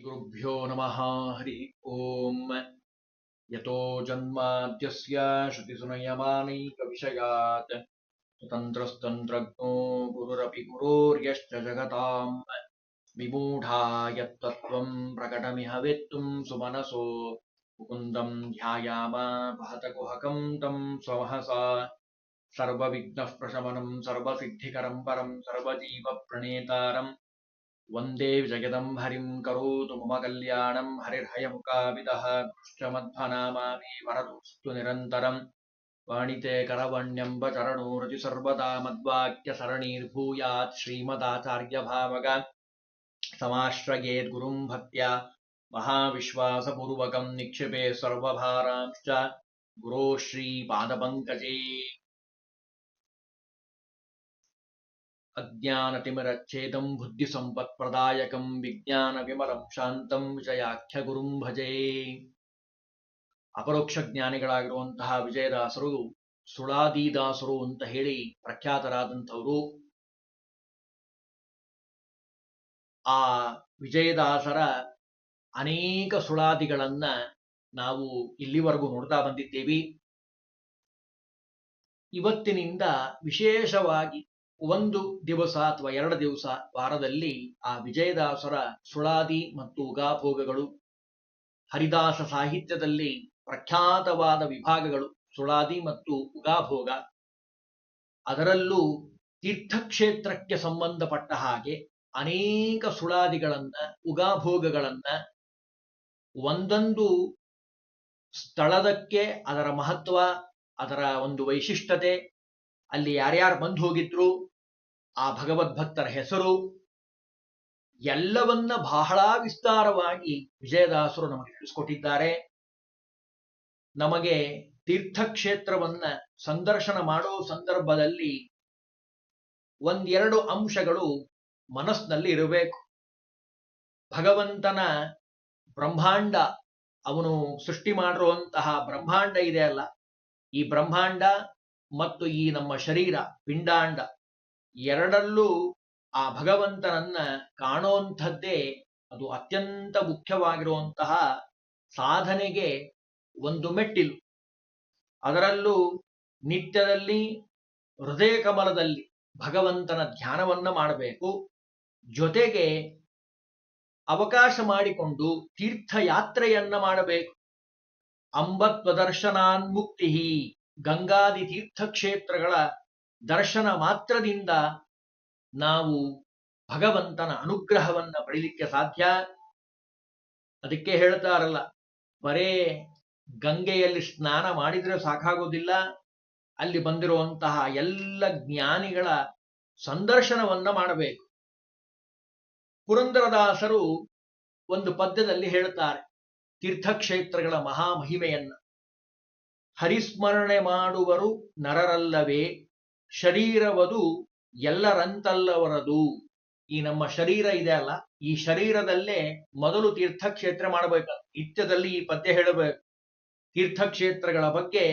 ಗುರುಭ್ಯೋ ನಮಃ ಹರಿ ಓಂ. ಯತೋ ಜನ್ಮಾದ್ಯಸ್ಯ ಶ್ರುತಿಸುನಯಮಾನೈಕವಿಷಯಾತ್ ಸ್ವತಂತ್ರಸ್ತಂತ್ರಜ್ಞೋ ಗುರುರಪಿ ಗುರೋರ್ಯಶ್ಚ ಜಗತಾಂ ವಿಮೂಢಾ ಯತ್ತತ್ವಂ ಪ್ರಕಟಮಿಹ ವೇತ್ತುಂ ಸುಮನಸೋ ಮುಕುಂದಂ ಧ್ಯಾಯಾಮ ವಹತ ಕುಹಕಂ तं ಸ್ವಮಹಸಾ ಸರ್ವವಿಘ್ನಃ ಪ್ರಶಮನಂ ಸರ್ವಸಿದ್ಧಿಕರಂ ಪರಂ ಸರ್ವಜೀವಪ್ರಣೇತಾರಂ ವಂದೇ ಜಗದಂಹರಿಂ ಕರೋತು ಮಮ ಕಲ್ಯಾಣಂ ಹರಿರ್ಹಯಮುಖಾವಿದಃ ಕೃಷ್ಣ ಮಧ್ವನಾಮಾಮಿ ವರದೋಸ್ತು ನಿರಂತರಂ ವಾಣಿತೆ ಕರವಣ್ಯಂಬ ಚರಣೋ ರತಿ ಸರ್ವದಾ ಮದ್ವಾಕ್ಯ ಸರಣೀರ್ಭೂಯಾತ್ ಶ್ರೀಮದಾಚಾರ್ಯ ಭಾವಗ ಸಮಾಶ್ರಯೇದ್ ಗುರುಂ ಭಕ್ತ್ಯಾ ಮಹಾವಿಶ್ವಾಸಪೂರ್ವಕಂ ನಿಕ್ಷಿಪೇ ಸರ್ವಭಾರಾಂಶ್ಚ ಗುರೋ ಶ್ರೀ ಪಾದಪಂಕಜೇ. ಅಜ್ಞಾನತಿಮಿರಚ್ಛೇದಂ ಬುದ್ಧಿಸಂಪತ್ಪ್ರದಾಯಕಂ ವಿಜ್ಞಾನವಿಮಲಂ ಶಾಂತಂ ವಿಜಯಾಖ್ಯ ಗುರುಂ ಭಜೇ. ಅಪರೋಕ್ಷ ಜ್ಞಾನಿಗಳಾಗಿರುವಂತಹ ವಿಜಯದಾಸರು ಸುಳಾದಿದಾಸರು ಅಂತ ಹೇಳಿ ಪ್ರಖ್ಯಾತರಾದಂಥವರು. ಆ ವಿಜಯದಾಸರ ಅನೇಕ ಸುಳಾದಿಗಳನ್ನ ನಾವು ಇಲ್ಲಿವರೆಗೂ ನೋಡ್ತಾ ಬಂದಿದ್ದೇವೆ. ಇವತ್ತಿನಿಂದ ವಿಶೇಷವಾಗಿ ಒಂದು ದಿವಸ ಅಥವಾ 2 ದಿವಸ ವಾರದಲ್ಲಿ ಆ ವಿಜಯದಾಸರ ಸುಳಾದಿ ಮತ್ತು ಉಗಾಭೋಗಗಳು, ಹರಿದಾಸ ಸಾಹಿತ್ಯದಲ್ಲಿ ಪ್ರಖ್ಯಾತವಾದ ವಿಭಾಗಗಳು ಸುಳಾದಿ ಮತ್ತು ಉಗಾಭೋಗ, ಅದರಲ್ಲೂ ತೀರ್ಥಕ್ಷೇತ್ರಕ್ಕೆ ಸಂಬಂಧಪಟ್ಟ ಹಾಗೆ ಅನೇಕ ಸುಳಾದಿಗಳನ್ನ ಉಗಾಭೋಗಗಳನ್ನ ಒಂದೊಂದು ಸ್ಥಳದಕ್ಕೆ ಅದರ ಮಹತ್ವ, ಅದರ ಒಂದು ವೈಶಿಷ್ಟ್ಯತೆ, ಅಲ್ಲಿ ಯಾರ್ಯಾರು ಬಂದು ಹೋಗಿದ್ರು, ಆ ಭಗವದ್ಭಕ್ತರ ಹೆಸರು ಎಲ್ಲವನ್ನ ಬಹಳ ವಿಸ್ತಾರವಾಗಿ ವಿಜಯದಾಸರು ನಮಗೆ ತಿಳಿಸ್ಕೊಟ್ಟಿದ್ದಾರೆ. ನಮಗೆ ತೀರ್ಥಕ್ಷೇತ್ರವನ್ನ ಸಂದರ್ಶನ ಮಾಡೋ ಸಂದರ್ಭದಲ್ಲಿ 1-2 ಅಂಶಗಳು ಮನಸ್ಸಿನಲ್ಲಿ ಇರಬೇಕು. ಭಗವಂತನ ಬ್ರಹ್ಮಾಂಡ, ಅವನು ಸೃಷ್ಟಿ ಮಾಡಿರುವಂತಹ ಬ್ರಹ್ಮಾಂಡ ಇದೆ ಅಲ್ಲ, ಈ ಬ್ರಹ್ಮಾಂಡ ಮತ್ತು ಈ ನಮ್ಮ ಶರೀರ ಪಿಂಡಾಂಡ ಎರಡಲ್ಲೂ ಆ ಭಗವಂತನನ್ನ ಕಾಣುವಂಥದ್ದೇ ಅದು ಅತ್ಯಂತ ಮುಖ್ಯವಾಗಿರುವಂತಹ ಸಾಧನೆಗೆ ಒಂದು ಮೆಟ್ಟಿಲು. ಅದರಲ್ಲೂ ನಿತ್ಯದಲ್ಲಿ ಹೃದಯ ಕಮಲದಲ್ಲಿ ಭಗವಂತನ ಧ್ಯಾನವನ್ನ ಮಾಡಬೇಕು. ಜೊತೆಗೆ ಅವಕಾಶ ಮಾಡಿಕೊಂಡು ತೀರ್ಥಯಾತ್ರೆಯನ್ನ ಮಾಡಬೇಕು. ಅಂಬತ್ವದರ್ಶನಾನ್ಮುಕ್ತಿ, ಗಂಗಾದಿ ತೀರ್ಥಕ್ಷೇತ್ರಗಳ ದರ್ಶನ ಮಾತ್ರದಿಂದ ನಾವು ಭಗವಂತನ ಅನುಗ್ರಹವನ್ನ ಪಡೀಲಿಕ್ಕೆ ಸಾಧ್ಯ. ಅದಕ್ಕೆ ಹೇಳ್ತಾರಲ್ಲ, ಬರೇ ಗಂಗೆಯಲ್ಲಿ ಸ್ನಾನ ಮಾಡಿದ್ರೆ ಸಾಕಾಗೋದಿಲ್ಲ, ಅಲ್ಲಿ ಬಂದಿರುವಂತಹ ಎಲ್ಲ ಜ್ಞಾನಿಗಳ ಸಂದರ್ಶನವನ್ನ ಮಾಡಬೇಕು. ಪುರಂದರದಾಸರು ಒಂದು ಪದ್ಯದಲ್ಲಿ ಹೇಳ್ತಾರೆ ತೀರ್ಥಕ್ಷೇತ್ರಗಳ ಮಹಾಮಹಿಮೆಯನ್ನ. ಹರಿಸ್ಮರಣೆ ಮಾಡುವರು ನರರಲ್ಲವೇ, ಶರೀರವದು ಎಲ್ಲರಂತಲ್ಲವರದು. ಈ ನಮ್ಮ ಶರೀರ ಇದೆ ಅಲ್ಲ, ಈ ಶರೀರದಲ್ಲೇ ಮೊದಲು ತೀರ್ಥಕ್ಷೇತ್ರ ಮಾಡಬೇಕು. ನಿತ್ಯದಲ್ಲಿ ಈ ಪದ್ಯ ಹೇಳಬೇಕು. ತೀರ್ಥಕ್ಷೇತ್ರಗಳ ಬಗ್ಗೆ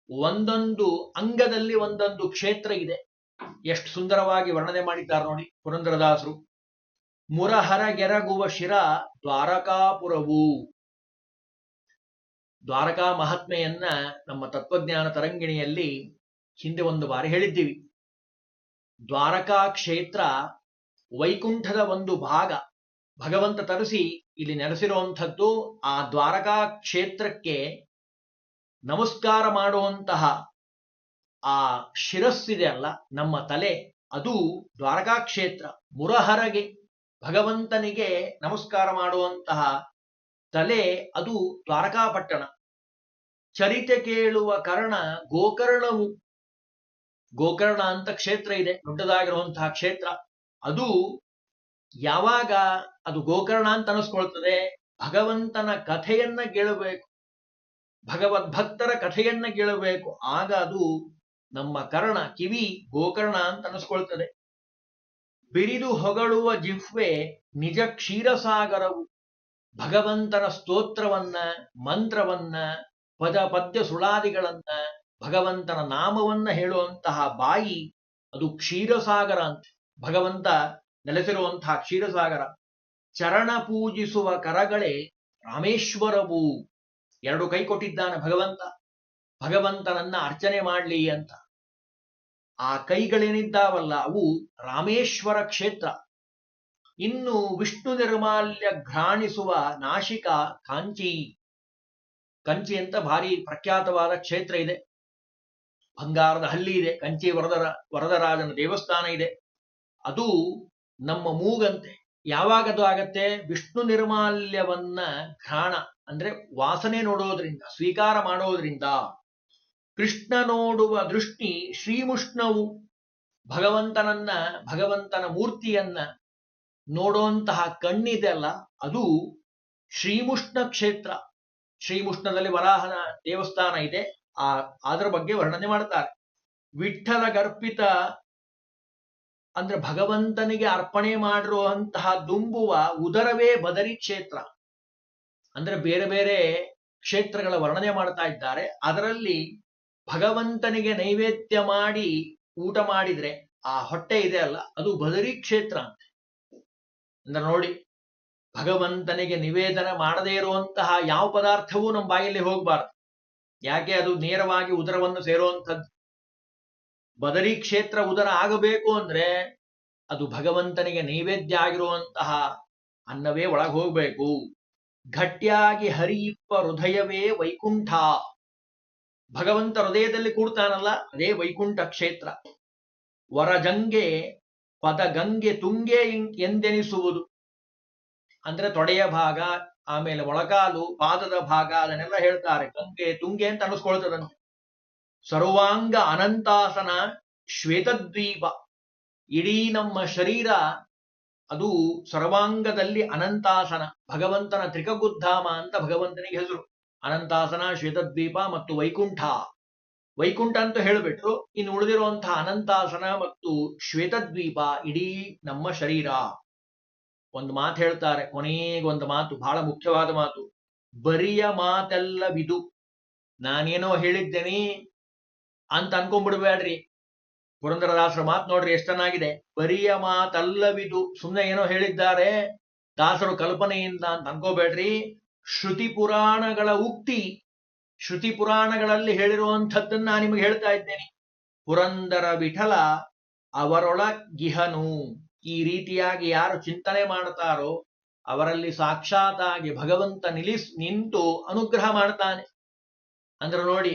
ಒಂದೊಂದು ಅಂಗದಲ್ಲಿ ಒಂದೊಂದು ಕ್ಷೇತ್ರ ಇದೆ. ಎಷ್ಟು ಸುಂದರವಾಗಿ ವರ್ಣನೆ ಮಾಡಿದ್ದಾರೆ ನೋಡಿ ಪುರಂದರದಾಸರು. ಮುರಹರಗೆರಗುವ ಶಿರ ದ್ವಾರಕಾಪುರವು. ದ್ವಾರಕಾ ಮಹಾತ್ಮೆಯನ್ನ ನಮ್ಮ ತತ್ವಜ್ಞಾನ ತರಂಗಿಣಿಯಲ್ಲಿ ಹಿಂದೆ ಒಂದು ಬಾರಿ ಹೇಳಿದ್ದೀವಿ. ದ್ವಾರಕಾ ಕ್ಷೇತ್ರ ವೈಕುಂಠದ ಒಂದು ಭಾಗ. ಭಗವಂತ ತರಿಸಿ ಇಲ್ಲಿ ನೆಲೆಸಿರುವಂಥದ್ದು. ಆ ದ್ವಾರಕಾ ಕ್ಷೇತ್ರಕ್ಕೆ ನಮಸ್ಕಾರ ಮಾಡುವಂತಹ ಆ ಶಿರಸ್ಸಿದೆ ಅಲ್ಲ, ನಮ್ಮ ತಲೆ, ಅದು ದ್ವಾರಕಾ ಕ್ಷೇತ್ರ. ಮುರಹರಗೆ, ಭಗವಂತನಿಗೆ ನಮಸ್ಕಾರ ಮಾಡುವಂತಹ ತಲೆ, ಅದು ದ್ವಾರಕಾಪಟ್ಟಣ. ಚರಿತೆ ಕೇಳುವ ಕರ್ಣ ಗೋಕರ್ಣವು. ಗೋಕರ್ಣ ಅಂತ ಕ್ಷೇತ್ರ ಇದೆ, ದೊಡ್ಡದಾಗಿರುವಂತಹ ಕ್ಷೇತ್ರ. ಅದು ಯಾವಾಗ ಅದು ಗೋಕರ್ಣ ಅಂತ ಅನಿಸ್ಕೊಳ್ತದೆ, ಭಗವಂತನ ಕಥೆಯನ್ನ ಕೇಳಬೇಕು, ಭಗವದ್ಭಕ್ತರ ಕಥೆಯನ್ನ ಕೇಳಬೇಕು, ಆಗ ಅದು ನಮ್ಮ ಕರ್ಣ, ಕಿವಿ ಗೋಕರ್ಣ ಅಂತ ಅನಿಸ್ಕೊಳ್ತದೆ. ಬಿರಿದು ಹೊಗಳುವ ಜಿಹ್ವೆ ನಿಜ ಕ್ಷೀರಸಾಗರವು. ಭಗವಂತನ ಸ್ತೋತ್ರವನ್ನ, ಮಂತ್ರವನ್ನ, ಪದ್ಯ ಸುಳಾದಿಗಳನ್ನ, ಭಗವಂತನ ನಾಮವನ್ನ ಹೇಳುವಂತಹ ಬಾಯಿ ಅದು ಕ್ಷೀರಸಾಗರ ಅಂತ. ಭಗವಂತ ನೆಲೆಸಿರುವಂತಹ ಕ್ಷೀರಸಾಗರ. ಚರಣ ಪೂಜಿಸುವ ಕರಗಳೇ ರಾಮೇಶ್ವರವು. ಎರಡು ಕೈ ಕೊಟ್ಟಿದ್ದಾನೆ ಭಗವಂತ, ಭಗವಂತನನ್ನ ಅರ್ಚನೆ ಮಾಡ್ಲಿ ಅಂತ. ಆ ಕೈಗಳೇನಿದ್ದಾವಲ್ಲ ಅವು ರಾಮೇಶ್ವರ ಕ್ಷೇತ್ರ. ಇನ್ನು ವಿಷ್ಣು ನಿರ್ಮಾಲ್ಯ ಘ್ರಾಣಿಸುವ ನಾಶಿಕ ಕಾಂಚಿ. ಕಂಚಿ ಅಂತ ಭಾರಿ ಪ್ರಖ್ಯಾತವಾದ ಕ್ಷೇತ್ರ ಇದೆ. ಬಂಗಾರದ ಹಳ್ಳಿ ಇದೆ, ಕಂಚಿ ವರದರಾಜನ ದೇವಸ್ಥಾನ ಇದೆ. ಅದು ನಮ್ಮ ಮೂಗಂತೆ. ಯಾವಾಗದು ಆಗತ್ತೆ? ವಿಷ್ಣು ನಿರ್ಮಾಲ್ಯವನ್ನ ಘ್ರಾಣ ಅಂದ್ರೆ ವಾಸನೆ ನೋಡೋದ್ರಿಂದ, ಸ್ವೀಕಾರ ಮಾಡೋದ್ರಿಂದ. ಕೃಷ್ಣ ನೋಡುವ ದೃಷ್ಟಿ ಶ್ರೀಮುಷ್ಣವು. ಭಗವಂತನ ಮೂರ್ತಿಯನ್ನ ನೋಡುವಂತಹ ಕಣ್ಣಿದೆಯಲ್ಲ ಅದು ಶ್ರೀಮುಷ್ಣ ಕ್ಷೇತ್ರ. ಶ್ರೀಮುಷ್ಣದಲ್ಲಿ ವರಾಹನ ದೇವಸ್ಥಾನ ಇದೆ. ಅದರ ಬಗ್ಗೆ ವರ್ಣನೆ ಮಾಡ್ತಾರೆ. ವಿಠ್ಠಲ ಗರ್ಪಿತ ಅಂದ್ರೆ ಭಗವಂತನಿಗೆ ಅರ್ಪಣೆ ಮಾಡಿರುವಂತಹ ದುಂಬುವ ಉದರವೇ ಬದರಿ ಕ್ಷೇತ್ರ. ಅಂದ್ರೆ ಬೇರೆ ಬೇರೆ ಕ್ಷೇತ್ರಗಳ ವರ್ಣನೆ ಮಾಡ್ತಾ ಇದ್ದಾರೆ. ಅದರಲ್ಲಿ ಭಗವಂತನಿಗೆ ನೈವೇದ್ಯ ಮಾಡಿ ಊಟ ಮಾಡಿದ್ರೆ ಆ ಹೊಟ್ಟೆ ಇದೆ ಅಲ್ಲ ಅದು ಬದರಿ ಕ್ಷೇತ್ರ ಅಂತೆ. ಅಂದ್ರೆ ನೋಡಿ, ಭಗವಂತನಿಗೆ ನಿವೇದನ ಮಾಡದೇ ಇರುವಂತಹ ಯಾವ ಪದಾರ್ಥವೂ ನಮ್ಮ ಬಾಯಲ್ಲಿ ಹೋಗಬಾರ್ದು. ಯಾಕೆ? ಅದು ನೇರವಾಗಿ ಉದರವನ್ನು ಸೇರುವಂಥದ್ದು. ಬದರಿ ಕ್ಷೇತ್ರ ಉದರ ಆಗಬೇಕು ಅಂದ್ರೆ ಅದು ಭಗವಂತನಿಗೆ ನೈವೇದ್ಯ ಆಗಿರುವಂತಹ ಅನ್ನವೇ ಒಳಗೆ ಹೋಗ್ಬೇಕು. ಗಟ್ಟಿಯಾಗಿ ಹರಿಯಿಪ್ಪ ಹೃದಯವೇ ವೈಕುಂಠ. ಭಗವಂತ ಹೃದಯದಲ್ಲಿ ಕೂಡ್ತಾನಲ್ಲ ಅದೇ ವೈಕುಂಠ ಕ್ಷೇತ್ರ. ವರಜಂಗೆ ಪದಗಂಗೆ ತುಂಗೆ ಎಂದೆನಿಸುವುದು. ಅಂದ್ರೆ ತೊಡೆಯ ಭಾಗ, ಆಮೇಲೆ ಮೊಳಕಾಲು, ಪಾದದ ಭಾಗ, ಅದನ್ನೆಲ್ಲ ಹೇಳ್ತಾರೆ. ಗಂಗೆ ತುಂಗೆ ಅಂತ ಅನಿಸ್ಕೊಳ್ತದಂತೆ. ಸರ್ವಾಂಗ ಅನಂತಾಸನ ಶ್ವೇತದ್ವೀಪ. ಇಡೀ ನಮ್ಮ ಶರೀರ ಅದು ಸರ್ವಾಂಗದಲ್ಲಿ ಅನಂತಾಸನ. ಭಗವಂತನ ತ್ರಿಕಗುದ್ಧಾಮ ಅಂತ ಭಗವಂತನಿಗೆ ಹೆಸರು. ಅನಂತಾಸನ, ಶ್ವೇತದ್ವೀಪ ಮತ್ತು ವೈಕುಂಠ. ವೈಕುಂಠ ಅಂತ ಹೇಳಿಬಿಟ್ರು. ಇನ್ನು ಉಳಿದಿರುವಂತಹ ಅನಂತಾಸನ ಮತ್ತು ಶ್ವೇತದ್ವೀಪ ಇಡೀ ನಮ್ಮ ಶರೀರ. ಒಂದು ಮಾತು ಹೇಳ್ತಾರೆ, ಕೊನೆಗೊಂದು ಮಾತು, ಬಹಳ ಮುಖ್ಯವಾದ ಮಾತು. ಬರಿಯ ಮಾತೆಲ್ಲವಿದು. ನಾನೇನೋ ಹೇಳಿದ್ದೇನೆ ಅಂತ ಅನ್ಕೊಂಡ್ಬಿಡ್ಬೇಡ್ರಿ. ಪುರಂದರದಾಸರ ಮಾತು ನೋಡ್ರಿ ಎಷ್ಟು ಚೆನ್ನಾಗಿದೆ. ಬರಿಯ ಮಾತಲ್ಲವಿದು. ಸುಮ್ಮನೆ ಏನೋ ಹೇಳಿದ್ದಾರೆ ದಾಸರು ಕಲ್ಪನೆಯಿಂದ ಅಂತ ಅನ್ಕೋಬೇಡ್ರಿ. ಶ್ರುತಿ ಪುರಾಣಗಳ ಉಕ್ತಿ. ಶ್ರುತಿ ಪುರಾಣಗಳಲ್ಲಿ ಹೇಳಿರುವಂಥದ್ದನ್ನ ನಾನು ನಿಮಗೆ ಹೇಳ್ತಾ ಇದ್ದೇನೆ. ಪುರಂದರ ವಿಠಲ ಅವರೊಳಗಿಹನು. ಈ ರೀತಿಯಾಗಿ ಯಾರು ಚಿಂತನೆ ಮಾಡ್ತಾರೋ ಅವರಲ್ಲಿ ಸಾಕ್ಷಾತ್ತಾಗಿ ಭಗವಂತ ನಿಂತು ಅನುಗ್ರಹ ಮಾಡ್ತಾನೆ. ಅಂದ್ರೆ ನೋಡಿ,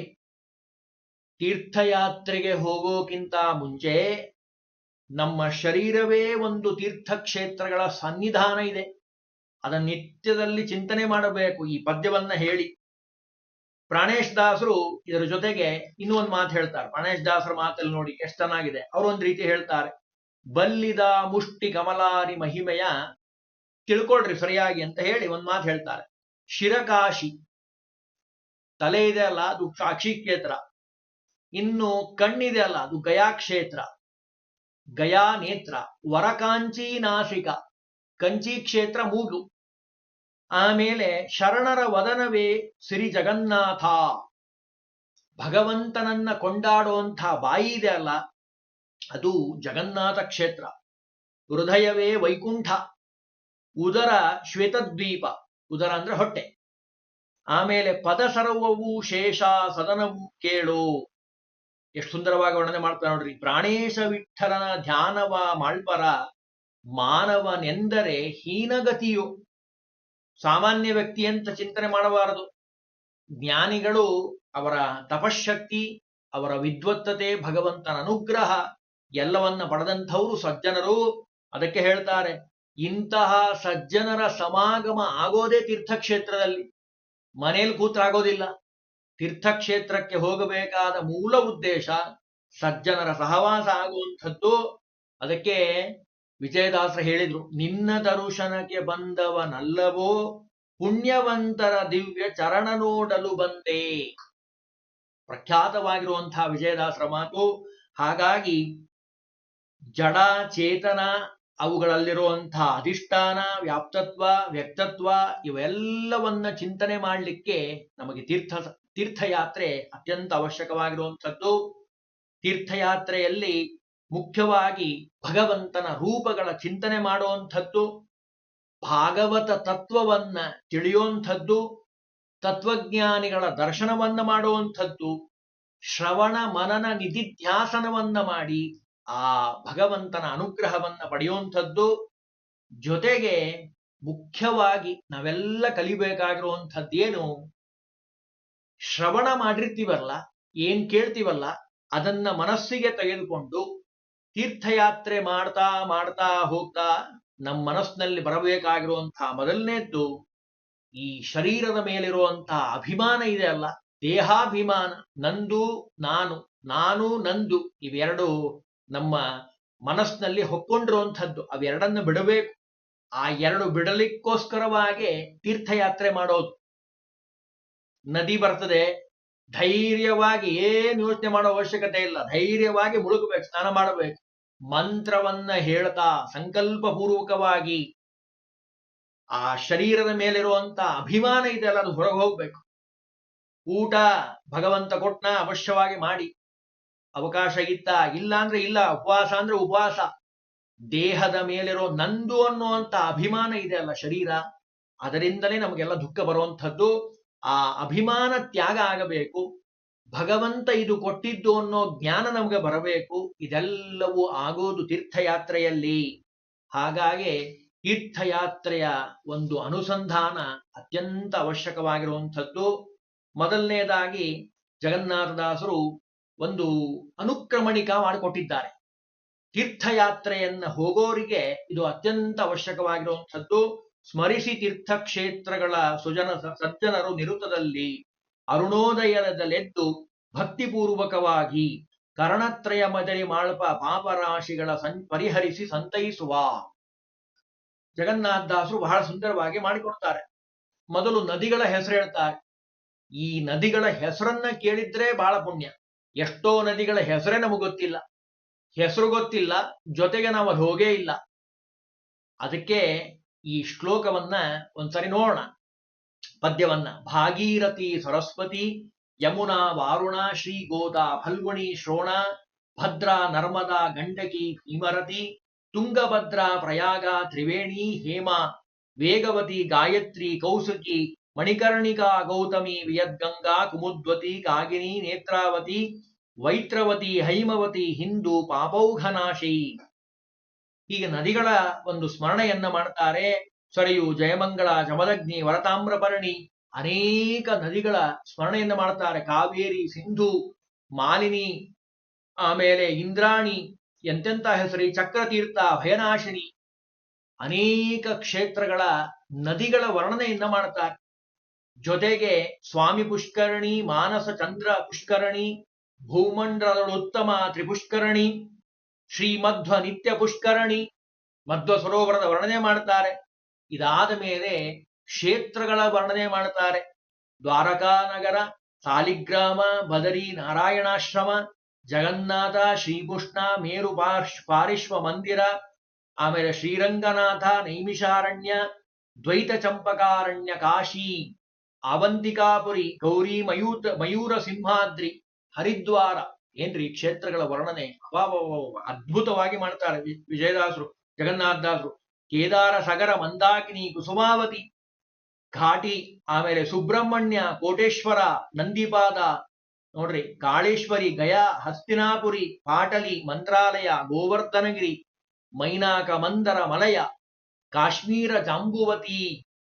ತೀರ್ಥಯಾತ್ರೆಗೆ ಹೋಗೋಕ್ಕಿಂತ ಮುಂಚೆ ನಮ್ಮ ಶರೀರವೇ ಒಂದು ತೀರ್ಥಕ್ಷೇತ್ರಗಳ ಸನ್ನಿಧಾನ ಇದೆ. ಅದನ್ನ ನಿತ್ಯದಲ್ಲಿ ಚಿಂತನೆ ಮಾಡಬೇಕು. ಈ ಪದ್ಯವನ್ನ ಹೇಳಿ ಪ್ರಾಣೇಶ್ ದಾಸರು ಇದರ ಜೊತೆಗೆ ಇನ್ನೂ ಒಂದು ಮಾತು ಹೇಳ್ತಾರೆ. ಪ್ರಾಣೇಶ್ ದಾಸರ ಮಾತಲ್ಲಿ ನೋಡಿ ಎಷ್ಟು ಚೆನ್ನಾಗಿದೆ. ಅವರೊಂದು ರೀತಿ ಹೇಳ್ತಾರೆ, ಬಲ್ಲಿದ ಮುಷ್ಟಿ ಕಮಲಾರಿ ಮಹಿಮೆಯ ತಿಳ್ಕೊಳ್ರಿ ಸರಿಯಾಗಿ ಅಂತ ಹೇಳಿ ಒಂದು ಮಾತು ಹೇಳ್ತಾರೆ. ಶಿರಕಾಶಿ ತಲೆ ಇದೆ ಅಲ್ಲ ಅದು ಸಾಕ್ಷಿ ಕ್ಷೇತ್ರ. ಇನ್ನು ಕಣ್ಣಿದೆ ಅಲ್ಲ ಅದು ಗಯಾ ಕ್ಷೇತ್ರ, ಗಯಾ ನೇತ್ರ. ವರಕಾಂಚಿ ನಾಸಿಕ, ಕಂಚಿ ಕ್ಷೇತ್ರ ಮೂಗು. ಆಮೇಲೆ ಶರಣರ ವದನವೇ ಶ್ರೀ ಜಗನ್ನಾಥ. ಭಗವಂತನನ್ನ ಕೊಂಡಾಡುವಂಥ ಬಾಯಿ ಇದೆ ಅಲ್ಲ ಅದು ಜಗನ್ನಾಥ ಕ್ಷೇತ್ರ. ಹೃದಯವೇ ವೈಕುಂಠ. ಉದರ ಶ್ವೇತದ್ವೀಪ. ಉದರ ಅಂದ್ರೆ ಹೊಟ್ಟೆ. ಆಮೇಲೆ ಪದ ಸರ್ವವು ಶೇಷ ಸದನವು ಕೇಳು. ಎಷ್ಟು ಸುಂದರವಾಗಿ ವರ್ಣನೆ ಮಾಡ್ತಾ ನೋಡ್ರಿ. ಪ್ರಾಣೇಶ ವಿಠಲನ ಧ್ಯಾನವ ಮಾಳ್ಪರ ಮಾನವನೆಂದರೆ ಹೀನಗತಿಯು. ಸಾಮಾನ್ಯ ವ್ಯಕ್ತಿ ಅಂತ ಚಿಂತನೆ ಮಾಡಬಾರದು. ಜ್ಞಾನಿಗಳು ಅವರ ತಪಶಕ್ತಿ, ಅವರ ವಿದ್ವತ್ತತೆ, ಭಗವಂತನ ಅನುಗ್ರಹ ಎಲ್ಲವನ್ನ ಪಡೆದಂಥವರು ಸಜ್ಜನರು. ಅದಕ್ಕೆ ಹೇಳ್ತಾರೆ, ಇಂತಹ ಸಜ್ಜನರ ಸಮಾಗಮ ಆಗೋದೇ ತೀರ್ಥಕ್ಷೇತ್ರದಲ್ಲಿ. ಮನೇಲಿ ಕೂತ್ರಾಗೋದಿಲ್ಲ. ತೀರ್ಥಕ್ಷೇತ್ರಕ್ಕೆ ಹೋಗಬೇಕಾದ ಮೂಲ ಉದ್ದೇಶ ಸಜ್ಜನರ ಸಹವಾಸ ಆಗುವಂಥದ್ದು. ಅದಕ್ಕೆ ವಿಜಯದಾಸರು ಹೇಳಿದ್ರು, ನಿನ್ನ ದರುಶನಕ್ಕೆ ಬಂದವನಲ್ಲವೋ ಪುಣ್ಯವಂತರ ದಿವ್ಯ ಚರಣ ನೋಡಲು ಬಂದೆ. ಪ್ರಖ್ಯಾತವಾಗಿರುವಂತಹ ವಿಜಯದಾಸರ ಮಾತು. ಹಾಗಾಗಿ ಜಡ ಚೇತನ ಅವುಗಳಲ್ಲಿರುವಂತಹ ಅಧಿಷ್ಠಾನ, ವ್ಯಾಪ್ತತ್ವ, ವ್ಯಕ್ತತ್ವ ಇವೆಲ್ಲವನ್ನ ಚಿಂತನೆ ಮಾಡಲಿಕ್ಕೆ ನಮಗೆ ತೀರ್ಥಯಾತ್ರೆ ಅತ್ಯಂತ ಅವಶ್ಯಕವಾಗಿರುವಂಥದ್ದು. ತೀರ್ಥಯಾತ್ರೆಯಲ್ಲಿ ಮುಖ್ಯವಾಗಿ ಭಗವಂತನ ರೂಪಗಳ ಚಿಂತನೆ ಮಾಡುವಂಥದ್ದು. ಭಾಗವತ ತತ್ವವನ್ನ ತಿಳಿಯುವಂಥದ್ದು, ತತ್ವಜ್ಞಾನಿಗಳ ದರ್ಶನವನ್ನ ಮಾಡುವಂಥದ್ದು, ಶ್ರವಣ ಮನನ ನಿಧಿಧ್ಯಾಸನವನ್ನ ಮಾಡಿ ಆ ಭಗವಂತನ ಅನುಗ್ರಹವನ್ನ ಪಡೆಯುವಂಥದ್ದು. ಜೊತೆಗೆ ಮುಖ್ಯವಾಗಿ ನಾವೆಲ್ಲ ಕಲಿಬೇಕಾಗಿರುವಂಥದ್ದೇನು, ಶ್ರವಣ ಮಾಡಿರ್ತೀವಲ್ಲ, ಏನ್ ಕೇಳ್ತೀವಲ್ಲ, ಅದನ್ನ ಮನಸ್ಸಿಗೆ ತೆಗೆದುಕೊಂಡು ತೀರ್ಥಯಾತ್ರೆ ಮಾಡ್ತಾ ಮಾಡ್ತಾ ಹೋಗ್ತಾ ನಮ್ಮ ಮನಸ್ಸಿನಲ್ಲಿ ಬರಬೇಕಾಗಿರುವಂತಹ ಮೊದಲನೇದ್ದು ಈ ಶರೀರದ ಮೇಲಿರುವಂತಹ ಅಭಿಮಾನ ಇದೆ ಅಲ್ಲ, ದೇಹಾಭಿಮಾನ, ನಂದು ನಾನು, ನಾನು ನಂದು, ಇವೆರಡು ನಮ್ಮ ಮನಸ್ಸಿನಲ್ಲಿ ಹೊಕ್ಕೊಂಡಿರುವಂಥದ್ದು. ಅವೆರಡನ್ನು ಬಿಡಬೇಕು. ಆ ಎರಡು ಬಿಡಲಿಕ್ಕೋಸ್ಕರವಾಗಿ ತೀರ್ಥಯಾತ್ರೆ ಮಾಡೋದು. ನದಿ ಬರ್ತದೆ, ಧೈರ್ಯವಾಗಿ ಏನು ಯೋಚನೆ ಮಾಡೋ ಅವಶ್ಯಕತೆ ಇಲ್ಲ, ಧೈರ್ಯವಾಗಿ ಮುಳುಗಬೇಕು, ಸ್ನಾನ ಮಾಡಬೇಕು. ಮಂತ್ರವನ್ನ ಹೇಳ್ತಾ ಸಂಕಲ್ಪ ಪೂರ್ವಕವಾಗಿ ಆ ಶರೀರದ ಮೇಲಿರುವಂತ ಅಭಿಮಾನ ಇದೆಯಲ್ಲ, ಅದು ಹೊರಗೆ ಹೋಗ್ಬೇಕು. ಊಟ ಭಗವಂತ ಕೊಟ್ನ, ಅವಶ್ಯವಾಗಿ ಮಾಡಿ. ಅವಕಾಶ ಇತ್ತ, ಇಲ್ಲ ಅಂದ್ರೆ ಇಲ್ಲ, ಉಪವಾಸ ಅಂದ್ರೆ ಉಪವಾಸ. ದೇಹದ ಮೇಲಿರೋ ನಂದು ಅನ್ನುವಂತ ಅಭಿಮಾನ ಇದೆ ಅಲ್ಲ ಶರೀರ, ಅದರಿಂದಲೇ ನಮಗೆಲ್ಲ ದುಃಖ ಬರುವಂಥದ್ದು. ಆ ಅಭಿಮಾನ ತ್ಯಾಗ ಆಗಬೇಕು. ಭಗವಂತ ಇದು ಕೊಟ್ಟಿದ್ದು ಅನ್ನೋ ಜ್ಞಾನ ನಮಗೆ ಬರಬೇಕು. ಇದೆಲ್ಲವೂ ಆಗೋದು ತೀರ್ಥಯಾತ್ರೆಯಲ್ಲಿ. ಹಾಗಾಗಿ ತೀರ್ಥಯಾತ್ರೆಯ ಒಂದು ಅನುಸಂಧಾನ ಅತ್ಯಂತ ಅವಶ್ಯಕವಾಗಿರುವಂಥದ್ದು. ಮೊದಲನೇದಾಗಿ ಜಗನ್ನಾಥದಾಸರು ಒಂದು ಅನುಕ್ರಮಣಿಕ ಮಾಡಿಕೊಟ್ಟಿದ್ದಾರೆ. ತೀರ್ಥಯಾತ್ರೆಯನ್ನ ಹೋಗೋರಿಗೆ ಇದು ಅತ್ಯಂತ ಅವಶ್ಯಕವಾಗಿರುವಂಥದ್ದು. ಸ್ಮರಿಸಿ ತೀರ್ಥಕ್ಷೇತ್ರಗಳ ಸಜ್ಜನರು ನಿರುತದಲ್ಲಿ ಅರುಣೋದಯದಲ್ಲೆದ್ದು ಭಕ್ತಿಪೂರ್ವಕವಾಗಿ ಕರಣತ್ರಯ ಮದರಿ ಮಾಳ್ಪ ಪಾಪರಾಶಿಗಳ ಪರಿಹರಿಸಿ ಸಂತೈಸುವ. ಜಗನ್ನಾಥದಾಸರು ಬಹಳ ಸುಂದರವಾಗಿ ಮಾಡಿಕೊಡ್ತಾರೆ. ಮೊದಲು ನದಿಗಳ ಹೆಸರು ಹೇಳ್ತಾರೆ. ಈ ನದಿಗಳ ಹೆಸರನ್ನ ಕೇಳಿದ್ರೆ ಬಹಳ ಪುಣ್ಯ. ಎಷ್ಟೋ ನದಿಗಳ ಹೆಸರೇ ನಮಗೆ ಗೊತ್ತಿಲ್ಲ, ಹೆಸರು ಗೊತ್ತಿಲ್ಲ, ಜೊತೆಗೆ ನಾವು ಅಲ್ಲಿ ಹೋಗೇ ಇಲ್ಲ. ಅದಕ್ಕೆ ಈ ಶ್ಲೋಕವನ್ನ ಒಂದ್ಸರಿ ನೋಡೋಣ, ಪದ್ಯವನ್ನ. ಭಾಗೀರಥಿ ಸರಸ್ವತಿ ಯಮುನಾ ವಾರುಣ ಶ್ರೀ ಗೋದಾ ಫಲ್ಗುಣಿ ಶ್ರೋಣ ಭದ್ರಾ ನರ್ಮದಾ ಗಂಡಕಿ ಭೀಮರತಿ ತುಂಗಭದ್ರಾ ಪ್ರಯಾಗ ತ್ರಿವೇಣಿ ಹೇಮ ವೇಗವತಿ ಗಾಯತ್ರಿ ಕೌಸುಕಿ ಮಣಿಕರ್ಣಿಕಾ ಗೌತಮಿ ವಿಯದ್ಗಂಗಾ ಕುಮುದ್ವತಿ ಕಾಗಿನಿ ನೇತ್ರಾವತಿ ವೈತ್ರವತಿ ಹೈಮವತಿ ಹಿಂದೂ ಪಾಪೌಘನಾಶಿ. ಹೀಗೆ ನದಿಗಳ ಒಂದು ಸ್ಮರಣೆಯನ್ನ ಮಾಡ್ತಾರೆ. ಸರಿಯು, ಜಯಮಂಗಳ, ಜಮದಗ್ನಿ, ವರತಾಮ್ರಪರ್ಣಿ, ಅನೇಕ ನದಿಗಳ ಸ್ಮರಣೆಯನ್ನ ಮಾಡ್ತಾರೆ. ಕಾವೇರಿ, ಸಿಂಧು, ಮಾಲಿನಿ, ಆಮೇಲೆ ಇಂದ್ರಾಣಿ, ಎಂತೆಂಥ ಹೆಸರಿ, ಚಕ್ರತೀರ್ಥ, ಭಯನಾಶಿನಿ, ಅನೇಕ ಕ್ಷೇತ್ರಗಳ ನದಿಗಳ ವರ್ಣನೆಯನ್ನ ಮಾಡ್ತಾರೆ. ಜೊತೆಗೆ ಸ್ವಾಮಿ ಪುಷ್ಕರಣಿ, ಮಾನಸ ಚಂದ್ರ ಪುಷ್ಕರಣಿ, ಭೂಮಂಡಲೋತ್ತಮ ತ್ರಿಪುಷ್ಕರಣಿ, ಶ್ರೀಮಧ್ವ ನಿತ್ಯ ಪುಷ್ಕರಣಿ, ಮಧ್ವ ಸರೋವರದ ವರ್ಣನೆ ಮಾಡ್ತಾರೆ. ಇದಾದ ಮೇಲೆ ಕ್ಷೇತ್ರಗಳ ವರ್ಣನೆ ಮಾಡ್ತಾರೆ. ದ್ವಾರಕಾನಗರ, ಸಾಲಿಗ್ರಾಮ, ಬದರಿ, ನಾರಾಯಣಾಶ್ರಮ, ಜಗನ್ನಾಥ, ಶ್ರೀಕೃಷ್ಣ, ಮೇರು ಪಾರಿಶ್ವ ಮಂದಿರ, ಆಮೇಲೆ ಶ್ರೀರಂಗನಾಥ, ನೈಮಿಷಾರಣ್ಯ, ದ್ವೈತ ಚಂಪಕಾರಣ್ಯ, ಕಾಶಿ, ಅವಂತಿಕಾಪುರಿ, ಗೌರಿ, ಮಯೂರ ಸಿಂಹಾದ್ರಿ, ಹರಿದ್ವಾರ. ಏನ್ರಿ ಕ್ಷೇತ್ರಗಳ ವರ್ಣನೆ! ಅದ್ಭುತವಾಗಿ ಮಾಡ್ತಾರೆ ವಿಜಯದಾಸರು, ಜಗನ್ನಾಥದಾಸರು. ಕೇದಾರ, ಸಗರ, ಮಂದಾಕಿನಿ, ಕುಸುಮಾವತಿ, ಘಾಟಿ, ಆಮೇಲೆ ಸುಬ್ರಹ್ಮಣ್ಯ, ಕೋಟೇಶ್ವರ, ನಂದಿಪಾದ, ನೋಡ್ರಿ, ಕಾಳೇಶ್ವರಿ, ಗಯಾ, ಹಸ್ತಿನಾಪುರಿ, ಪಾಟಲಿ, ಮಂತ್ರಾಲಯ, ಗೋವರ್ಧನಗಿರಿ, ಮೈನಾಕ, ಮಂದರ, ಮಲಯ, ಕಾಶ್ಮೀರ, ಜಾಂಬುವತಿ,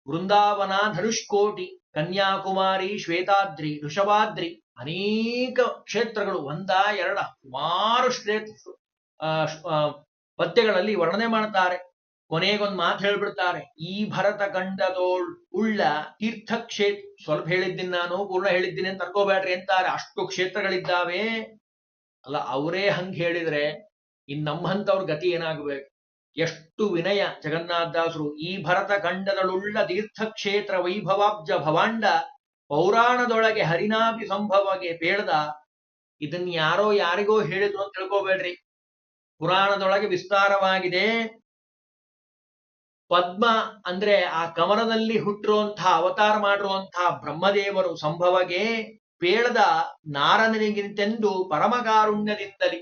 ವೃಂದಾವನ, ಧನುಷ್ಕೋಟಿ, ಕನ್ಯಾಕುಮಾರಿ, ಶ್ವೇತಾದ್ರಿ, ಋಷಭಾದ್ರಿ. ಅನೇಕ ಕ್ಷೇತ್ರಗಳು, ಒಂದ ಎರಡ, ಸುಮಾರು ಪದ್ಯಗಳಲ್ಲಿ ವರ್ಣನೆ ಮಾಡ್ತಾರೆ. ಕೊನೆಗೊಂದು ಮಾತು ಹೇಳ್ಬಿಡ್ತಾರೆ, ಈ ಭರತ ಖಂಡದೋಳ್ ಉಳ್ಳ ತೀರ್ಥಕ್ಷೇತ್ರ. ಸ್ವಲ್ಪ ಹೇಳಿದ್ದೀನಿ ನಾನು, ಪೂರ್ಣ ಹೇಳಿದ್ದೀನಿ ಅಂತ ಅನ್ಕೋಬೇಡ್ರಿ ಅಂತಾರೆ. ಅಷ್ಟು ಕ್ಷೇತ್ರಗಳಿದ್ದಾವೆ ಅಲ್ಲ. ಅವರೇ ಹಂಗೆ ಹೇಳಿದ್ರೆ ಇನ್ ನಮ್ಮಂತವ್ರ ಗತಿ ಏನಾಗಬೇಕು? ಎಷ್ಟು ವಿನಯ ಜಗನ್ನಾಥದಾಸರು. ಈ ಭರತ ಖಂಡದಳುಳ್ಳ ತೀರ್ಥಕ್ಷೇತ್ರ ವೈಭವಾಬ್ಜ ಭವಾಂಡ ಪೌರಾಣದೊಳಗೆ ಹರಿನಾಭಿ ಸಂಭವಗೆ ಪೇಳ್ದ. ಇದನ್ನ ಯಾರೋ ಯಾರಿಗೋ ಹೇಳಿದ್ರು ಅಂತ ತಿಳ್ಕೋಬೇಡ್ರಿ. ಪುರಾಣದೊಳಗೆ ವಿಸ್ತಾರವಾಗಿದೆ. ಪದ್ಮ ಅಂದ್ರೆ ಆ ಕಮಲದಲ್ಲಿ ಹುಟ್ಟಿರುವಂತಹ ಅವತಾರ ಮಾಡಿರುವಂತಹ ಬ್ರಹ್ಮದೇವರು ಸಂಭವಗೆ ಪೇಳ್ದ ನಾರದನಿಗಿಂತೆಂದು ಪರಮಕಾರುಣ್ಯದಿಂದಲಿ.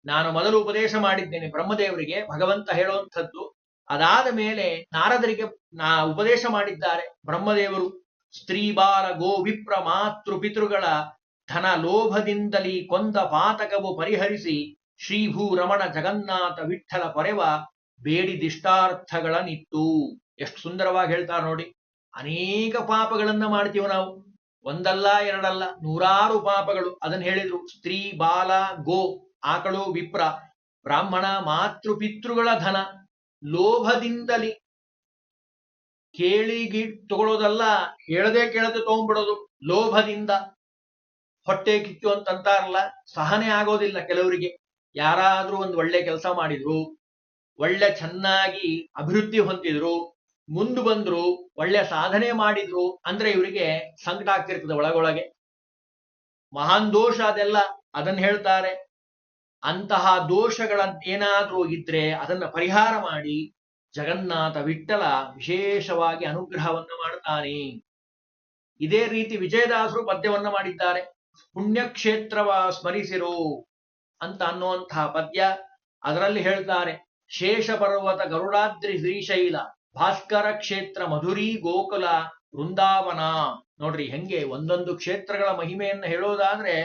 ನಾನು ಮೊದಲು ಉಪದೇಶ ಮಾಡಿದ್ದೇನೆ ಬ್ರಹ್ಮದೇವರಿಗೆ. ಭಗವಂತ ಹೇಳುವಂಥದ್ದು, ಅದಾದ ಮೇಲೆ ನಾರದರಿಗೆ ಉಪದೇಶ ಮಾಡಿದ್ದಾರೆ ಬ್ರಹ್ಮದೇವರು. ಸ್ತ್ರೀ ಬಾಲ ಗೋ ವಿಪ್ರ ಮಾತೃ ಪಿತೃಗಳ ಧನ ಲೋಭದಿಂದಲೀ ಕೊಂದ ಪಾತಕವು ಪರಿಹರಿಸಿ ಶ್ರೀಭೂ ರಮಣ ಜಗನ್ನಾಥ ವಿಠ್ಠಲ ಪೊರೆವ ಬೇಡಿದಿಷ್ಟಾರ್ಥಗಳನ್ನಿತ್ತು. ಎಷ್ಟು ಸುಂದರವಾಗಿ ಹೇಳ್ತಾರೆ ನೋಡಿ. ಅನೇಕ ಪಾಪಗಳನ್ನ ಮಾಡ್ತೀವಿ ನಾವು, ಒಂದಲ್ಲ ಎರಡಲ್ಲ, ನೂರಾರು ಪಾಪಗಳು. ಅದನ್ನು ಹೇಳಿದ್ರು. ಸ್ತ್ರೀ ಬಾಲ ಗೋ, ಆಕಳು ವಿಪ್ರ, ಬ್ರಾಹ್ಮಣ ಮಾತೃ ಪಿತೃಗಳ ಧನ ಲೋಭದಿಂದಲಿ, ಕೇಳಿಗಿ ತಗೊಳ್ಳೋದಲ್ಲ, ಹೇಳದೆ ಕೇಳದೆ ತಗೊಂಡ್ಬಿಡೋದು ಲೋಭದಿಂದ. ಹೊಟ್ಟೆ ಕಿಚ್ಚು ಅಂತಂತಾರಲ್ಲ, ಸಹನೆ ಆಗೋದಿಲ್ಲ ಕೆಲವರಿಗೆ. ಯಾರಾದ್ರೂ ಒಂದು ಒಳ್ಳೆ ಕೆಲಸ ಮಾಡಿದ್ರು, ಒಳ್ಳೆ ಚೆನ್ನಾಗಿ ಅಭಿವೃದ್ಧಿ ಹೊಂದಿದ್ರು, ಮುಂದೆ ಬಂದ್ರು, ಒಳ್ಳೆ ಸಾಧನೆ ಮಾಡಿದ್ರು ಅಂದ್ರೆ ಇವರಿಗೆ ಸಂಕಟ ಆಗ್ತಿರ್ತದೆ ಒಳಗೊಳಗೆ. ಮಹಾನ್ ದೋಷ ಅದೆಲ್ಲ. ಅದನ್ನ ಹೇಳ್ತಾರೆ. ಅಂತಹ ದೋಷಗಳ ಏನಾದ್ರೂ ಇದ್ರೆ ಅದನ್ನ ಪರಿಹಾರ ಮಾಡಿ ಜಗನ್ನಾಥ ವಿಠ್ಠಲ ವಿಶೇಷವಾಗಿ ಅನುಗ್ರಹವನ್ನು ಮಾಡ್ತಾನೆ. ಇದೇ ರೀತಿ ವಿಜಯದಾಸರು ಪದ್ಯವನ್ನ ಮಾಡಿದ್ದಾರೆ. ಪುಣ್ಯಕ್ಷೇತ್ರವ ಸ್ಮರಿಸಿರೋ ಅಂತ ಅನ್ನುವಂತಹ ಪದ್ಯ. ಅದರಲ್ಲಿ ಹೇಳ್ತಾರೆ, ಶೇಷ ಪರ್ವತ ಗರುಡಾದ್ರಿ ಶ್ರೀಶೈಲ ಭಾಸ್ಕರ ಕ್ಷೇತ್ರ ಮಧುರಿ ಗೋಕುಲ ವೃಂದಾವನ. ನೋಡ್ರಿ ಹೆಂಗೆ ಒಂದೊಂದು ಕ್ಷೇತ್ರಗಳ ಮಹಿಮೆಯನ್ನು ಹೇಳೋದಾದ್ರೆ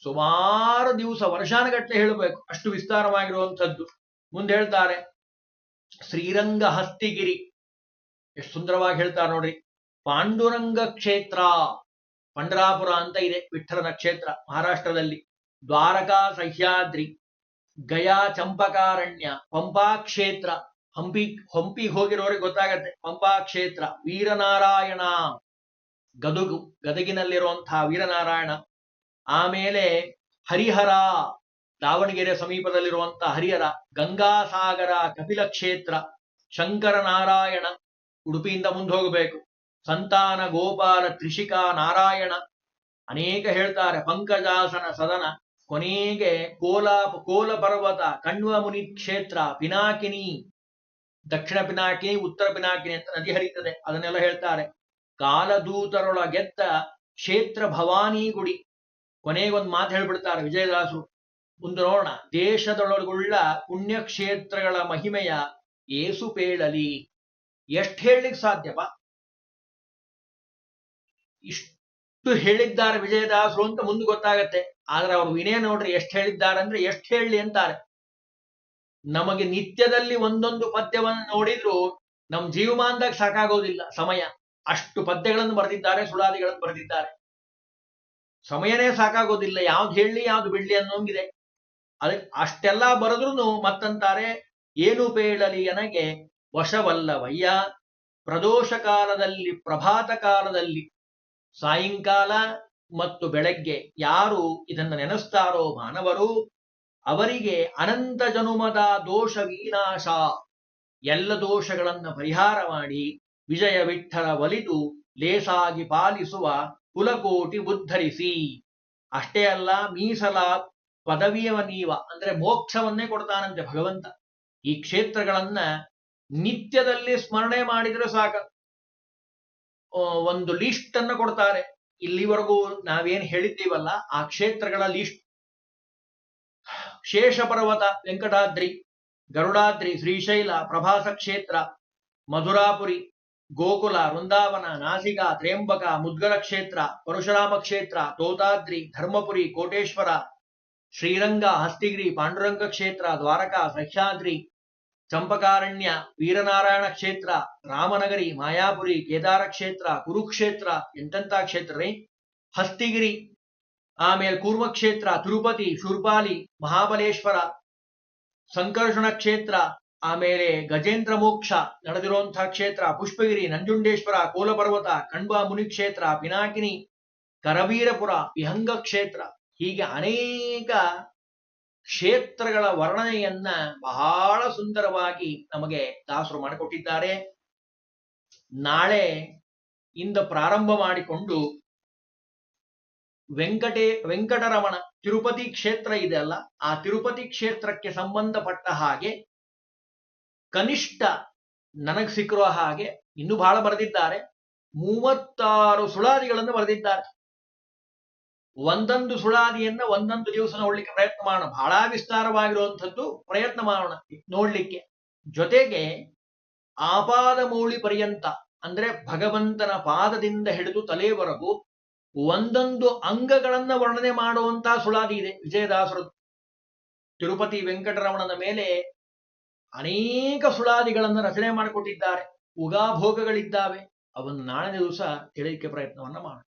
ಸುಮಾರು ದಿವಸ ವರ್ಷಾನುಗಟ್ಟಲೆ ಹೇಳಬೇಕು, ಅಷ್ಟು ವಿಸ್ತಾರವಾಗಿರುವಂಥದ್ದು. ಮುಂದೆ ಹೇಳ್ತಾರೆ ಶ್ರೀರಂಗ ಹಸ್ತಿಗಿರಿ, ಎಷ್ಟು ಸುಂದರವಾಗಿ ಹೇಳ್ತಾರೆ ನೋಡ್ರಿ. ಪಾಂಡುರಂಗ ಕ್ಷೇತ್ರ, ಪಂಡರಾಪುರ ಅಂತ ಇದೆ ವಿಠ್ಠಲನ ಕ್ಷೇತ್ರ ಮಹಾರಾಷ್ಟ್ರದಲ್ಲಿ. ದ್ವಾರಕಾ ಸಹ್ಯಾದ್ರಿ, ಗಯಾ ಚಂಪಕಾರಣ್ಯ, ಪಂಪಾ ಕ್ಷೇತ್ರ, ಹಂಪಿಗೆ ಹೋಗಿರೋರಿಗೆ ಗೊತ್ತಾಗತ್ತೆ ಪಂಪಾ ಕ್ಷೇತ್ರ. ವೀರನಾರಾಯಣ, ಗದಗಿನಲ್ಲಿರುವಂತಹ ವೀರನಾರಾಯಣ. ಆಮೇಲೆ ಹರಿಹರ, ದಾವಣಗೆರೆ ಸಮೀಪದಲ್ಲಿರುವಂತಹ ಹರಿಹರ. ಗಂಗಾಸಾಗರ ಕಪಿಲ ಕ್ಷೇತ್ರ. ಶಂಕರನಾರಾಯಣ, ಉಡುಪಿಯಿಂದ ಮುಂದೆ ಹೋಗಬೇಕು. ಸಂತಾನ ಗೋಪಾಲ ತ್ರಿಷಿಕಾ ನಾರಾಯಣ, ಅನೇಕ ಹೇಳ್ತಾರೆ. ಪಂಕಜಾಸನ ಸದನ. ಕೊನೆಗೆ ಕೋಲ ಪರ್ವತ ಕಣ್ವ ಮುನಿ ಕ್ಷೇತ್ರ. ಪಿನಾಕಿನಿ, ದಕ್ಷಿಣ ಪಿನಾಕಿನಿ, ಉತ್ತರ ಪಿನಾಕಿನಿ ಅಂತ ನದಿ ಹರಿತದೆ, ಅದನ್ನೆಲ್ಲ ಹೇಳ್ತಾರೆ. ಕಾಲದೂತರೊಳಗೆತ್ತ ಕ್ಷೇತ್ರ ಭವಾನಿ ಗುಡಿ. ಕೊನೆಗೊಂದು ಮಾತು ಹೇಳ್ಬಿಡ್ತಾರೆ ವಿಜಯದಾಸರು. ಮುಂದೆ ನೋಡೋಣ. ದೇಶದೊಳಗುಳ್ಳ ಪುಣ್ಯಕ್ಷೇತ್ರಗಳ ಮಹಿಮೆಯ ಏಸು ಪೇಳಲಿ. ಎಷ್ಟು ಹೇಳಲಿಕ್ಕೆ ಸಾಧ್ಯಪ್ಪ? ಇಷ್ಟು ಹೇಳಿದ್ದಾರೆ ವಿಜಯದಾಸರು ಅಂತ ಮುಂದೆ ಗೊತ್ತಾಗತ್ತೆ. ಆದ್ರೆ ಅವರು ವಿನಯ ನೋಡ್ರಿ ಎಷ್ಟು ಹೇಳಿದ್ದಾರೆ ಅಂದ್ರೆ, ಎಷ್ಟು ಹೇಳಲಿ ಅಂತಾರೆ. ನಮಗೆ ನಿತ್ಯದಲ್ಲಿ ಒಂದೊಂದು ಪದ್ಯವನ್ನು ನೋಡಿದ್ರು ನಮ್ ಜೀವಮಾನದಾಗ ಸಾಕಾಗೋದಿಲ್ಲ ಸಮಯ. ಅಷ್ಟು ಪದ್ಯಗಳನ್ನು ಬರೆದಿದ್ದಾರೆ, ಸುಳಾದಿಗಳನ್ನು ಬರೆದಿದ್ದಾರೆ. ಸಮಯನೇ ಸಾಕಾಗೋದಿಲ್ಲ, ಯಾವ್ದು ಹೇಳಲಿ ಯಾವ್ದು ಬಿಡ್ಲಿ ಅನ್ನೋಂಗಿದೆ. ಅದಕ್ಕೆ ಅಷ್ಟೆಲ್ಲ ಬರೆದ್ರು ಮತ್ತಂತಾರೆ, ಏನು ಪೇಳಲಿ ನನಗೆ ವಶವಲ್ಲವಯ್ಯ. ಪ್ರದೋಷ ಕಾಲದಲ್ಲಿ, ಪ್ರಭಾತ ಕಾಲದಲ್ಲಿ, ಸಾಯಂಕಾಲ ಮತ್ತು ಬೆಳಗ್ಗೆ ಯಾರು ಇದನ್ನು ನೆನೆಸ್ತಾರೋ ಮಾನವರು, ಅವರಿಗೆ ಅನಂತ ಜನುಮದ ದೋಷ ವಿನಾಶ, ಎಲ್ಲ ದೋಷಗಳನ್ನ ಪರಿಹಾರ ಮಾಡಿ ವಿಜಯ ವಿಠ್ಠಲ ಒಲಿದು ಲೇಸಾಗಿ ಪಾಲಿಸುವ ಕುಲಕೋಟಿ ಉದ್ಧರಿಸಿ. ಅಷ್ಟೇ ಅಲ್ಲ, ಮೀಸಲ ಪದವಿಯವನೀವ ಅಂದ್ರೆ ಮೋಕ್ಷವನ್ನೇ ಕೊಡ್ತಾನಂತೆ ಭಗವಂತ. ಈ ಕ್ಷೇತ್ರಗಳನ್ನ ನಿತ್ಯದಲ್ಲಿ ಸ್ಮರಣೆ ಮಾಡಿದ್ರೆ ಸಾಕ, ಒಂದು ಲಿಸ್ಟ್ ಅನ್ನ ಕೊಡ್ತಾರೆ. ಇಲ್ಲಿವರೆಗೂ ನಾವೇನ್ ಹೇಳಿದ್ದೀವಲ್ಲ ಆ ಕ್ಷೇತ್ರಗಳ ಲಿಸ್ಟ್. ಶೇಷ ಪರ್ವತ ವೆಂಕಟಾದ್ರಿ, ಗರುಡಾದ್ರಿ ಶ್ರೀಶೈಲ ಪ್ರಭಾಸ ಕ್ಷೇತ್ರ, ಮಧುರಾಪುರಿ, ಗೋಕುಲ, ವೃಂದಾವನ, ನಾಸಿಕ, ತ್ರ್ಯಂಬಕ, ಮುದ್ಗಲ ಕ್ಷೇತ್ರ, ಪರಶುರಾಮ ಕ್ಷೇತ್ರ, ತೋತಾದ್ರಿ, ಧರ್ಮಪುರಿ, ಕೋಟೇಶ್ವರ, ಶ್ರೀರಂಗ, ಹಸ್ತಿಗಿರಿ, ಪಾಂಡುರಂಗ ಕ್ಷೇತ್ರ, ದ್ವಾರಕಾ, ಸಹ್ಯಾದ್ರಿ, ಚಂಪಕಾರಣ್ಯ, ವೀರನಾರಾಯಣ ಕ್ಷೇತ್ರ, ರಾಮನಗರಿ, ಮಾಯಾಪುರಿ, ಕೇದಾರ ಕ್ಷೇತ್ರ, ಕುರುಕ್ಷೇತ್ರ, ಎಂತೆಂತ ಕ್ಷೇತ್ರ ರೀ. ಹಸ್ತಿಗಿರಿ, ಆಮೇಲೆ ಕೂರ್ಮ ಕ್ಷೇತ್ರ, ತಿರುಪತಿ, ಶೂರ್ಪಾಲಿ, ಮಹಾಬಲೇಶ್ವರ, ಸಂಕರ್ಷಣ ಕ್ಷೇತ್ರ, ಆಮೇಲೆ ಗಜೇಂದ್ರ ಮೋಕ್ಷ ನಡೆದಿರುವಂತಹ ಕ್ಷೇತ್ರ, ಪುಷ್ಪಗಿರಿ, ನಂಜುಂಡೇಶ್ವರ, ಕೋಲಪರ್ವತ, ಕಣ್ವ ಮುನಿ ಕ್ಷೇತ್ರ, ಪಿನಾಕಿನಿ, ಕರವೀರಪುರ, ವಿಹಂಗ ಕ್ಷೇತ್ರ. ಹೀಗೆ ಅನೇಕ ಕ್ಷೇತ್ರಗಳ ವರ್ಣನೆಯನ್ನ ಬಹಳ ಸುಂದರವಾಗಿ ನಮಗೆ ದಾಸರು ಮಾಡಿಕೊಟ್ಟಿದ್ದಾರೆ. ನಾಳೆ ಇಂದ ಪ್ರಾರಂಭ ಮಾಡಿಕೊಂಡು ವೆಂಕಟರಮಣ ತಿರುಪತಿ ಕ್ಷೇತ್ರ ಇದೆ ಅಲ್ಲ, ಆ ತಿರುಪತಿ ಕ್ಷೇತ್ರಕ್ಕೆ ಸಂಬಂಧಪಟ್ಟ ಹಾಗೆ ಕನಿಷ್ಠ ನನಗೆ ಸಿಕ್ಕಿರೋ ಹಾಗೆ ಇನ್ನೂ ಬಹಳ ಬರೆದಿದ್ದಾರೆ. 36 ಸುಳಾದಿಗಳನ್ನು ಬರೆದಿದ್ದಾರೆ. ಒಂದೊಂದು ಸುಳಾದಿಯನ್ನ ಒಂದೊಂದು ದಿವಸ ನೋಡ್ಲಿಕ್ಕೆ ಪ್ರಯತ್ನ ಮಾಡೋಣ. ಬಹಳ ವಿಸ್ತಾರವಾಗಿರುವಂಥದ್ದು ಪ್ರಯತ್ನ ಮಾಡೋಣ ನೋಡ್ಲಿಕ್ಕೆ. ಜೊತೆಗೆ ಆಪಾದ ಮೌಳಿ ಪರ್ಯಂತ ಅಂದ್ರೆ ಭಗವಂತನ ಪಾದದಿಂದ ಹಿಡಿದು ತಲೆವರೆಗೂ ಒಂದೊಂದು ಅಂಗಗಳನ್ನ ವರ್ಣನೆ ಮಾಡುವಂತಹ ಸುಳಾದಿ ಇದೆ ವಿಜಯದಾಸರು. ತಿರುಪತಿ ವೆಂಕಟರಮಣನ ಮೇಲೆ ಅನೇಕ ಸುಳಾದಿಗಳನ್ನು ರಚನೆ ಮಾಡಿಕೊಟ್ಟಿದ್ದಾರೆ. ಉಗಾಭೋಗಗಳಿದ್ದಾವೆ. ಅವನ್ನು ನಾಳೆ ದಿವಸ ತಿಳಿಯಕ್ಕೆ ಪ್ರಯತ್ನವನ್ನ ಮಾಡೋಣ.